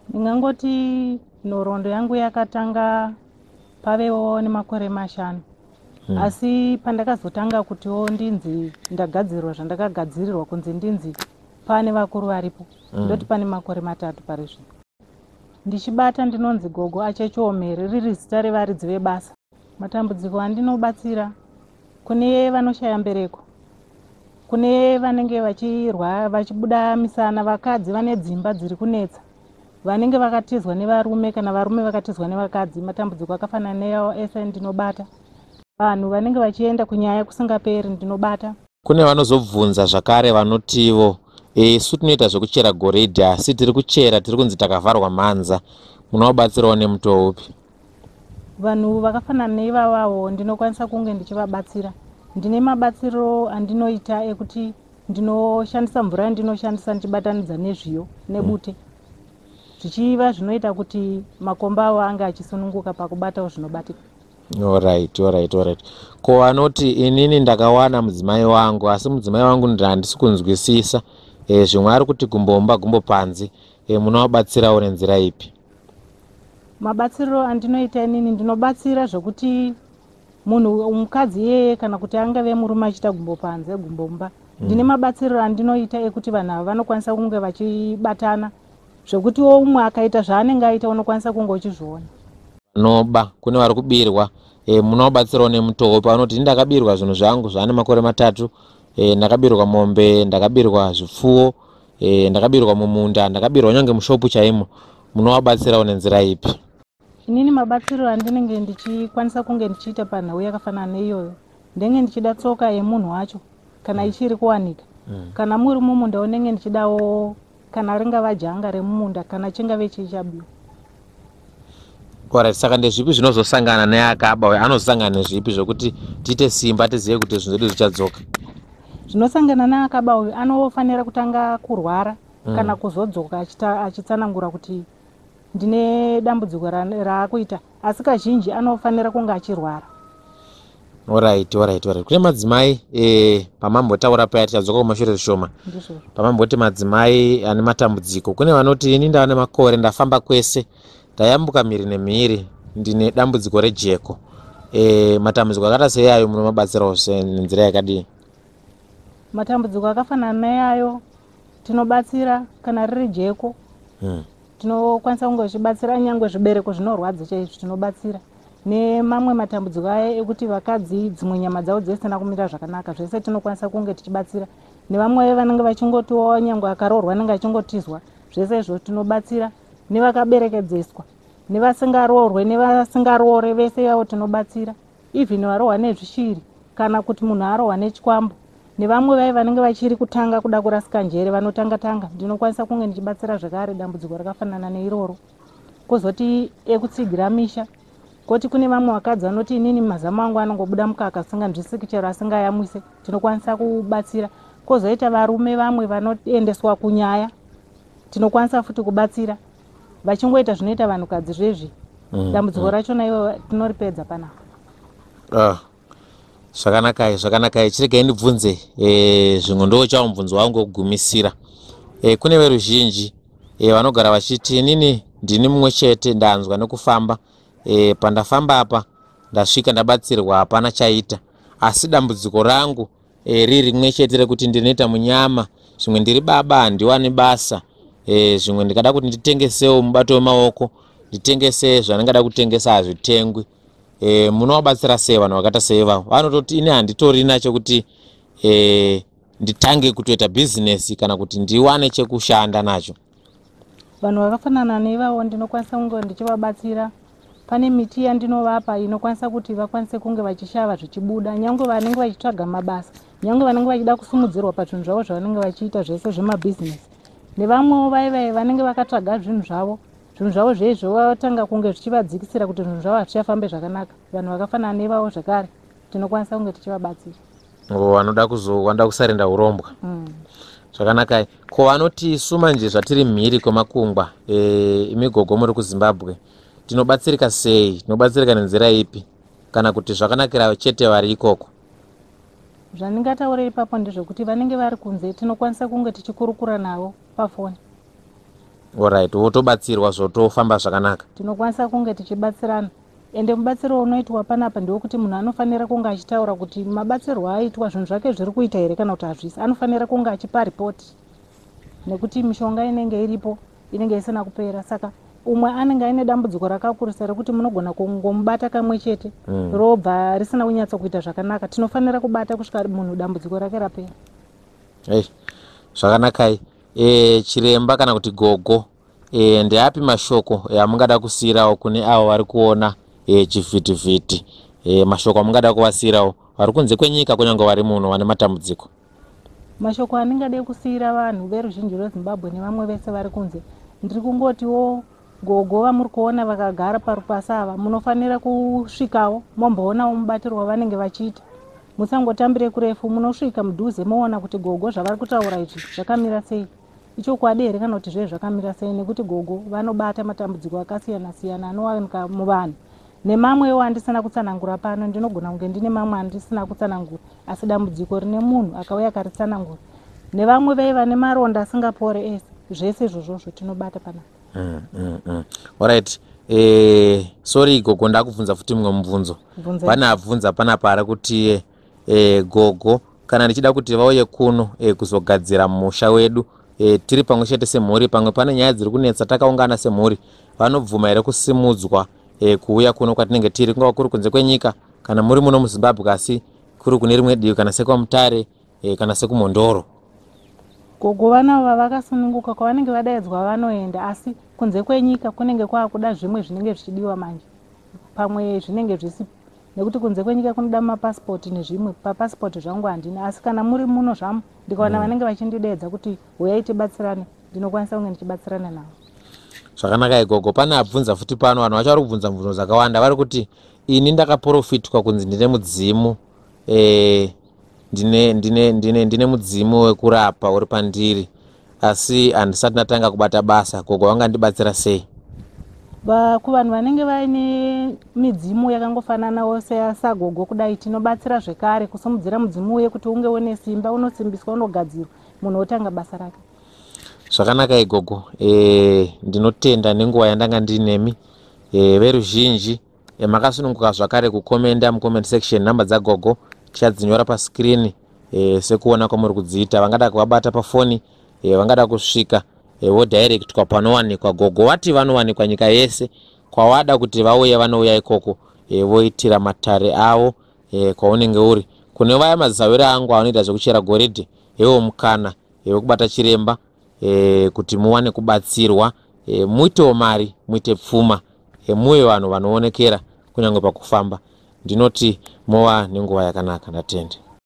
Ndingangoti nhoroondo yangu yakatanga pavewo nemakore 5. Asi pandakazotanga kutiwo ndinzi ndagadzirirwa zvandakagadzirirwa kunzi ndinzi pane vakuru varipo ndoti pane makore 3 pari zvino. Ndichibata ndinonzi gogo achechiomere riri zita revaridzi vebasa. Matambudziko andinobatsira kune vanoshaya mbereko, kune vanenge vachibuda misana, vakadzi vane dzimba dziri kunetsa, vanenge vakatizwa nevarume kana varume vakatizwa nevakadzi. Matambudziko akafanana neyawo ese ndinobata. Vanhu vanenge vachienda kunyaya kusingaperi ndinobata. Kune vanozobvunza zvakare vanotivo isu tinoita zvekuchera goridhe asi tiri kuchera tiri kunzi takavharwa manza. Munovabatsirawo nemutoo upi? Vanhu vakafanana neivavawo ndinokwanisa kunge ndichivabatsira. Ndine mabatsiro andinoita ekuti ndinoshandisa mvura ndinoshandisa ndichibatanidza nezviyo nebute. Zvichiva zvinoita kuti makomba avo anga achisununguka pakubatawo zvinobatika. Alright. Ko vanoti inini ndakawana mudzimai wangu asi mudzimai wangu handisi kunzwisisa zvimwe ari kuti gumbomba gumbo panze, munovabatsirawo nenzira ipi? Mabatsiro andinoita inini ndinobatsira zvokuti munhu mukadzi yeye kana kuti angave murume achiita gumbo panze gumbomba. Ndine mabatsiro andinoita ekuti vanhu ava vanokwanisa kunge vachibatana zvokuti umwe akaita zvaanenge aita unokwanisa kunge uchizviona. Noba kune vari kubirwa munovabatsirawo nemutoo upi? Vanoti ndakabirwa zvinhu zvangu zvaane makore 3, ndakabirwa mombe, ndakabirwa zvipfuwo, ndakabirwa mumunda, ndakabirwa nyange mushopu chaimo. Munovabatsirawo nenzira ipi? Inini mabatsiro andinenge ndichikwanisa kunge ndichiita panhau yakafanana neiyoyo ndenge ndichida tsoka yemunhu wacho kana ichiri kuwanika. Kana muri mumunda unenge ndichidawo kana ringava janga remumunda kana chingave chichabiwa. Alright, saka ndezvipi zvinozosangana neakaba uyu? Anosangana nezvipi zvokuti tiite simba tizive kuti zvinhu zvedu zvichadzoka? Zvinosangana neakaba uyu anofanira kutanga kurwara kana kuzodzoka achitsanangura kuti ndine dambudziko raakuita, asi kazhinji anofanira kunge achirwara. Alright. Kune madzimai pamambotaura paya tichadzoka kumashure zvishoma. Pamamboti madzimai ane matambudziko, kune vanoti ini ndava nemakore ndafamba kwese ndayambuka mhiri nemhiri ndine dambudziko rejeko. Matambudziko akata seiyayo munomabatsirawo nenzira yakadii? Matambudziko akafanana neyayo tinobatsira kana riri jeko. Tinokwanisa kunge tichibatsira nyangwe zvibereko zvinorwadza chaizvo tinobatsira. Nemamwe matambudziko aya ekuti vakadzi dzimwe nyama dzavo dzisina kumira zvakanaka, zvese tinokwanisa kunge tichibatsira. Nevamwe vanenge vachingotiwo nyangwe akaroorwa anenge achingotizwa, zvese izvo tinobatsira. Nevakaberekedzeswa, nevasingaroorwe, nevasingaroore, vese yavo tinobatsira. Even varohwa nezvishiri kana kuti munhu arohwa nechikwambo, nevamwe vai vanenge vachiri kutanga kuda kurasika njere vanotanga ndinokwanisa kunge ndichibatsira zvakare dambudziko rakafanana neiroro. Kozoti ekutsigira misha, koti kune vamwe vakadzi vanoti inini mazamu angu anongobuda mukaka asinganzwisisi chero asingayamwise, tinokwanisa kubatsira. Kozoita varume vamwe vanoendeswa kunyaya, tinokwanisa futi kubatsira. Vachingoita zvinoita vanhukadzi zvezvi, dambudziko rachona ivo tinoripedza panapa. Zvakanaka. Chiregai ndibvunze zvimwe ndo chawo mubvunzo wangu wokugumisira. Kune veruzhinji vanogara vachiti inini ndini mumwe chete ndanzwa nekufamba, pandafamba apa ndasvika ndabatsirwa hapana chaita, asi dambudziko rangu riri rimwe chete rekuti ndinoita munyama, zvimwe ndiri baba handiwane basa, zvimwe ndikada kuti nditengesewo mubato wemaoko, nditengese zvandingada kutengesa hazvitengwi. Munovabatsira sei vanhu vakata sei vavo? Vanototi ini handitorina chekuti nditange kutoita bhizinesi kana kuti ndiwane chekushanda nacho. Vanhu vakafanana neivavo ndinokwanisa kunge ndichivabatsira. Pane miti yandinovapa inokwanisa kuti vakwanise kunge vachishava zvichibuda, nyangwe vanenge vachitsvaga mabasa, nyangwe vanenge vachida kusumudzirwa pazvinhu zvavo zvavanenge vachiita zvese zvemabhizinesi. Nevamwewo vai vanenge vakatsvaga zvinhu zvavo zvezvo vatanga kunge zvichivadzikisira kuti zvinhu zvavo hazvichafambe zvakanaka. Vanhu vakafanana nevavo zvakare tinokwanisa kunge tichivabatsira. Wanda kusarenda urombwa. Zvakanaka. Ko vanoti isu manje zvatiri mhiri kwemakungwa, imigogo muri kuZimbabwe, tinobatsirika sei? Tinobatsirika nenzira ipi? Kana kuti zvakanakira chete vari ikoko? Zvandingataura ipapo ndezvekuti vanenge vari kunze tinokwanisa kunge tichikurukura navo pafoni. Alright, wotobatsirwa zvotofamba zvakanaka. Tinokwanisa kunge tichibatsirana. Ende mubatsiro unoitwa panapa ndewekuti munhu anofanira kunge achitaura kuti mabatsirwo aitwa zvinhu zvake zviri kuita here kana kuti hazvisi. Anofanira kunge achipa ripoti nekuti mishonga inenge iripo inenge isina kupera. Saka umwe anenge aine dambudziko rakakurisa rekuti munogona kungomubata kamwe chete robva risina kunyatsa kuita zvakanaka. Tinofanira kubata kusvika munhu dambudziko rake rapera. Zvakanakai. Chiremba kana kuti gogo, ndeapi mashoko amungada kusiyirawo kune avo vari kuona chivhitivhiti? Mashoko amungada kuvasiyirawo vari kunze kwenyika kunyange vari muno vane matambudziko? Mashoko andingade kusiyira vanhu veruzhinji rweZimbabwe nevamwe vese vari kunze, ndiri kungotiwo gogo vamuri kuona vakagara parupasa ava munofanira kusvikawo momboonawo mubatiro wavanenge vachiita. Musangotambire kurefu, munosvika mudhuze moona kuti gogo zvavari kutaura izvi zvakamira sei. Ichokwadi here kana kuti zvakamira sei, nekuti gogo vanobata matambudziko akasiyana siyana anowanika muvanhu. Nemamwewo andisina kutsanangura pano, ndinogona kunge ndine mamwe andisina kutsanangura, asi dambudziko rine munhu akauya akaritsanangura. Nevamwe veiva nemaronda asingapore ese, zvese izvozvo tinobata panapa. Alright. Sorry gogo, ndakubvunza futi mumwe mubvunzo. Pane abvunza panapa ari kuti gogo kana ndichida kuti vauye kuno kuzogadzira musha wedu, tiri pamwe chete semhuri, pamwe pane nyaya dziri kunetsa takaungana semhuri, vanobvuma here kusimudzwa kuuya kuno kwatinenge tiri, kungava kuri kunze kwenyika kana muri muno muZimbabwe asi kuri kune rimwe divi, kana sekwaMutare kana sekuMondoro? Gogo vanava vakasununguka kwavanenge vadaidzwa vanoenda, asi kunze kwenyika kunenge kwakuda zvimwe zvinenge zvichidiwa manje, pamwe zvinenge zvisipo, nekuti kunze kwenyika kunoda mapasipoti nezvimwe. Papasipoti zvangu handina, asi kana muri muno zvamo ndikaona vanenge vachindideedza kuti uyai tibatsirane, ndinokwanisa kunge ndichibatsirana navo. Zvakanaka igogo. Pane abvunza futi pano, vanhu vacho vari kubvunza mibvunzo dzakawanda, vari kuti ini ndakaprofitwa kunzi ndine mudzimu, ndine mudzimu wekurapa uri pandiri, asi handisati ndatanga kubata basa. Gogo vangandibatsira sei? Kuvanhu vanenge vaine midzimu yakangofananawo seyasagogo kudai, tinobatsira zvekare kusimudzira mudzimu uye kuti unge une simba, unosimbiswa, unogadzirwa, munhu otanga basa rake. Zvakanaka igogo. Ndinotenda nenguva yandanga ndinemi. Veruzhinji makasununguka zvakare kukomenda mucomment section. Namba dzagogo tichadzinyora paskrini sekuona kwamuri kudziita. Vangada kuvabata pafoni, vangada kusvika wodirectwa panowanikwa gogo. Vati vanowanikwa nyika yese, kwawada kuti vauye vanouya ikoko voitira matare avo kwaunenge uri. Kune vaya mazawira angu anoita zvekuchera goridhe, iwo mukana wekubata chiremba kuti muwane kubatsirwa, muitewo mari, muite pfuma, muwe vanhu vanoonekera kunyange pakufamba. Ndinoti mova nenguva yakanaka. Ndatenda.